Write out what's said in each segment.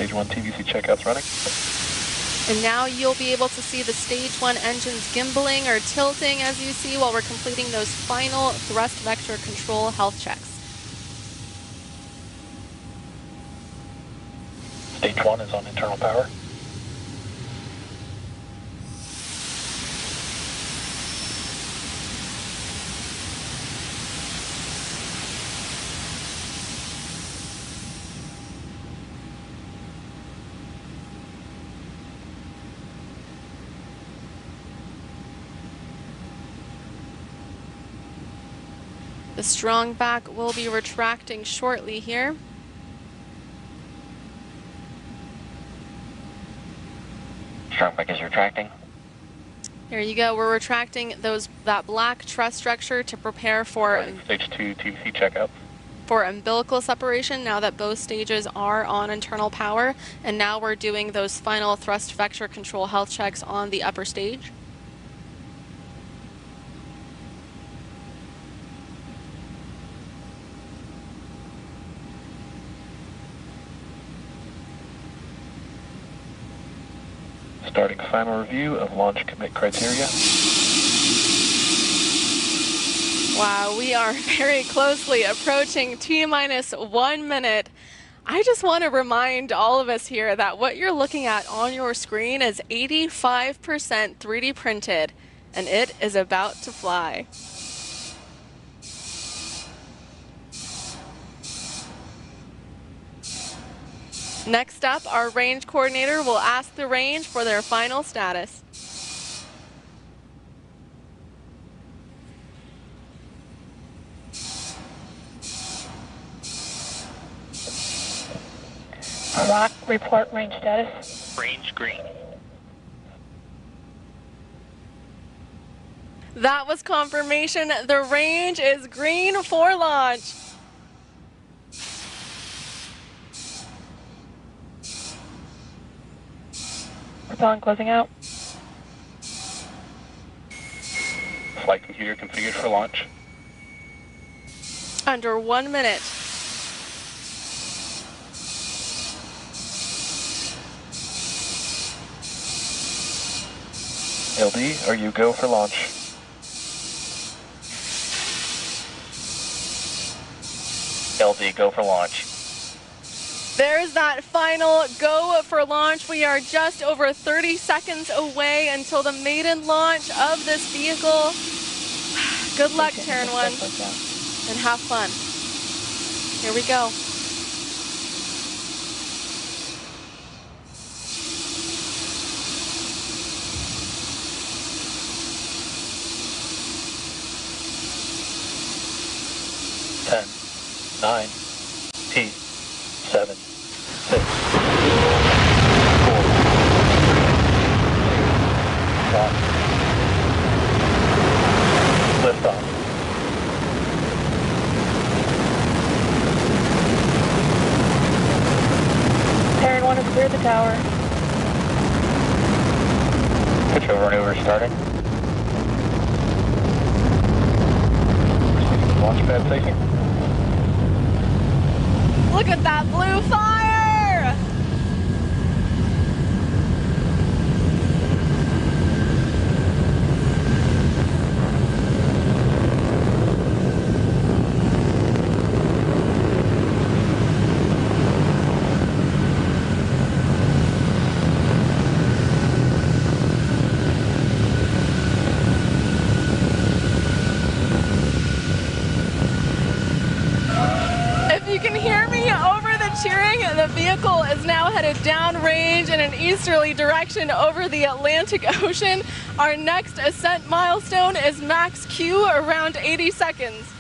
Stage 1 TVC checkouts running. And now you'll be able to see the Stage 1 engines gimbaling or tilting, as you see, while we're completing those final thrust vector control health checks. Stage 1 is on internal power. The strong back will be retracting shortly here. Strong back is retracting. Here you go. We're retracting that black truss structure to prepare for Stage 2 TVC checkout. For umbilical separation, now that both stages are on internal power, and now we're doing those final thrust vector control health checks on the upper stage. Starting final review of launch commit criteria. Wow, we are very closely approaching T-minus 1 minute. I just want to remind all of us here that what you're looking at on your screen is 85% 3D printed, and it is about to fly. Next up, our range coordinator will ask the range for their final status. Rock, report range status. Range green. That was confirmation. The range is green for launch. Propellant closing out. Flight computer configured for launch. Under 1 minute. LD, are you go for launch? LD, go for launch. There's that final go for launch. We are just over 30 seconds away until the maiden launch of this vehicle. Good luck, Terran 1, and have fun. Here we go. Ten, 9, 8, 7, 6, 5, 4, 3, 2, 1. Lift off. Terran 1 has cleared the tower. Control maneuver starting. Launch pad taking. Look at that blue fire! The vehicle is now headed downrange in an easterly direction over the Atlantic Ocean. Our next ascent milestone is max Q, around 80 seconds.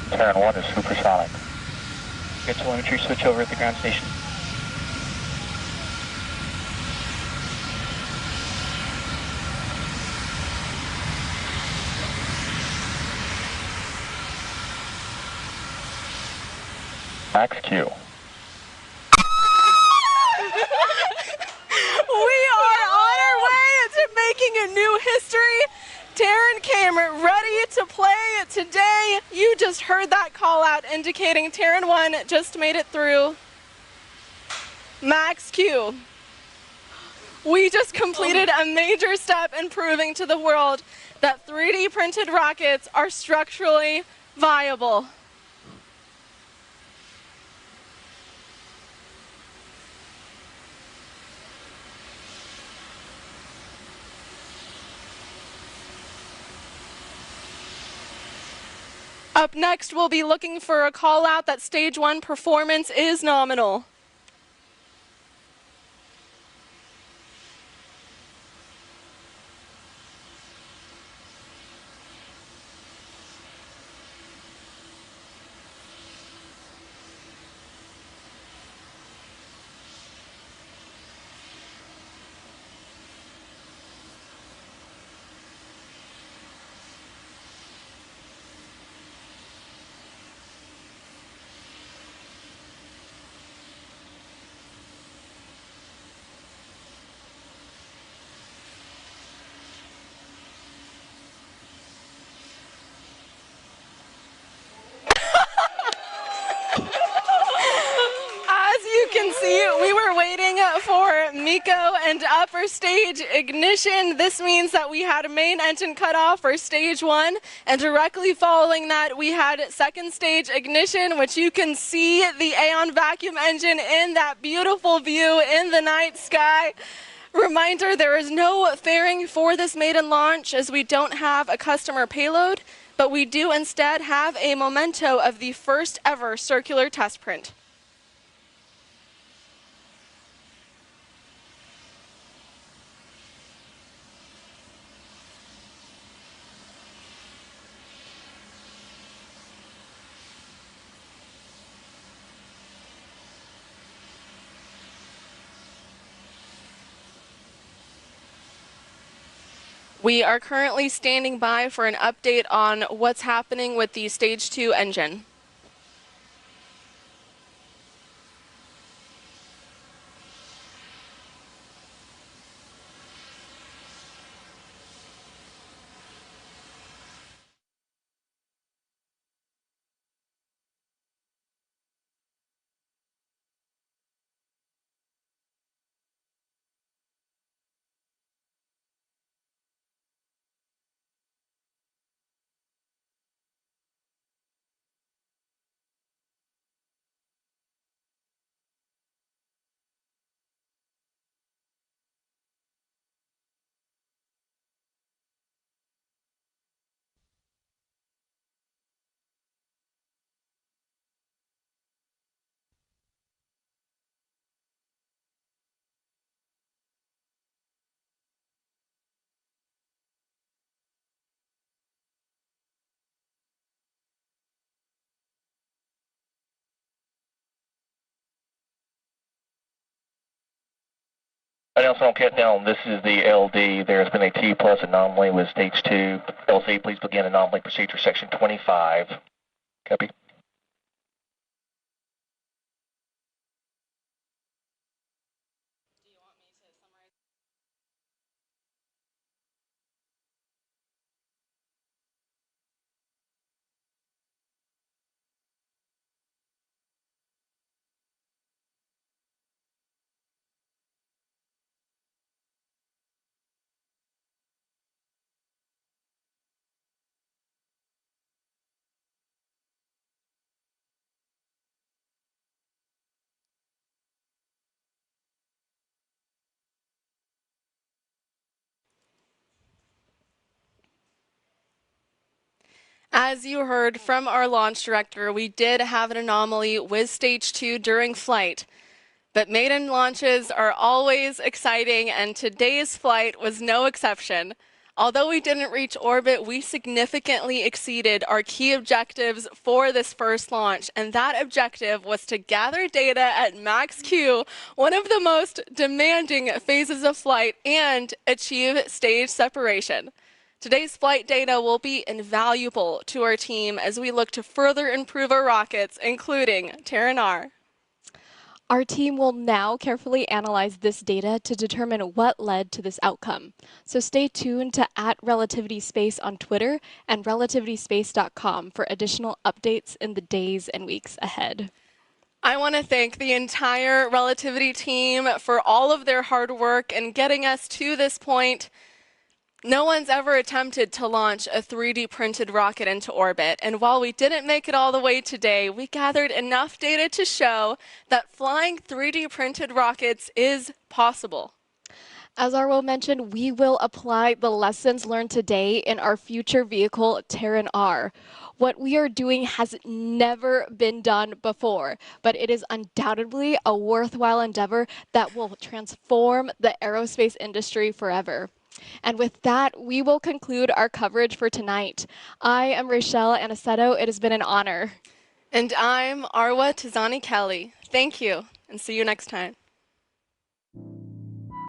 Terran 1 is supersonic. Get telemetry switch over at the ground station. Max Q. We are on our way to making a new history. Terran came ready to play today, you just heard that call out indicating Terran 1 just made it through Max Q. We just completed a major step in proving to the world that 3D printed rockets are structurally viable. Up next, we'll be looking for a call out that stage 1 performance is nominal. As you can see, we were waiting for MECO and upper stage ignition. This means that we had a main engine cutoff for stage 1, and directly following that, we had second stage ignition, which you can see the Aeon vacuum engine in that beautiful view in the night sky. Reminder, there is no fairing for this maiden launch as we don't have a customer payload, but we do instead have a memento of the first ever circular test print. We are currently standing by for an update on what's happening with the stage 2 engine. Announcement on countdown. This is the LD. There has been a T plus anomaly with stage 2. LC, please begin anomaly procedure section 25. Copy. As you heard from our launch director, we did have an anomaly with stage 2 during flight. But maiden launches are always exciting, and today's flight was no exception. Although we didn't reach orbit, we significantly exceeded our key objectives for this first launch, and that objective was to gather data at Max Q, one of the most demanding phases of flight, and achieve stage separation. Today's flight data will be invaluable to our team as we look to further improve our rockets, including Terran R. Our team will now carefully analyze this data to determine what led to this outcome. So stay tuned to @RelativitySpace on Twitter and relativityspace.com for additional updates in the days and weeks ahead. I want to thank the entire Relativity team for all of their hard work in getting us to this point. No one's ever attempted to launch a 3D printed rocket into orbit, and while we didn't make it all the way today, we gathered enough data to show that flying 3D printed rockets is possible. As Arwo mentioned, we will apply the lessons learned today in our future vehicle, Terran R. What we are doing has never been done before, but it is undoubtedly a worthwhile endeavor that will transform the aerospace industry forever. And with that, we will conclude our coverage for tonight. I am Rachelle Aniceto. It has been an honor. And I'm Arwa Tizani Kelly. Thank you, and see you next time.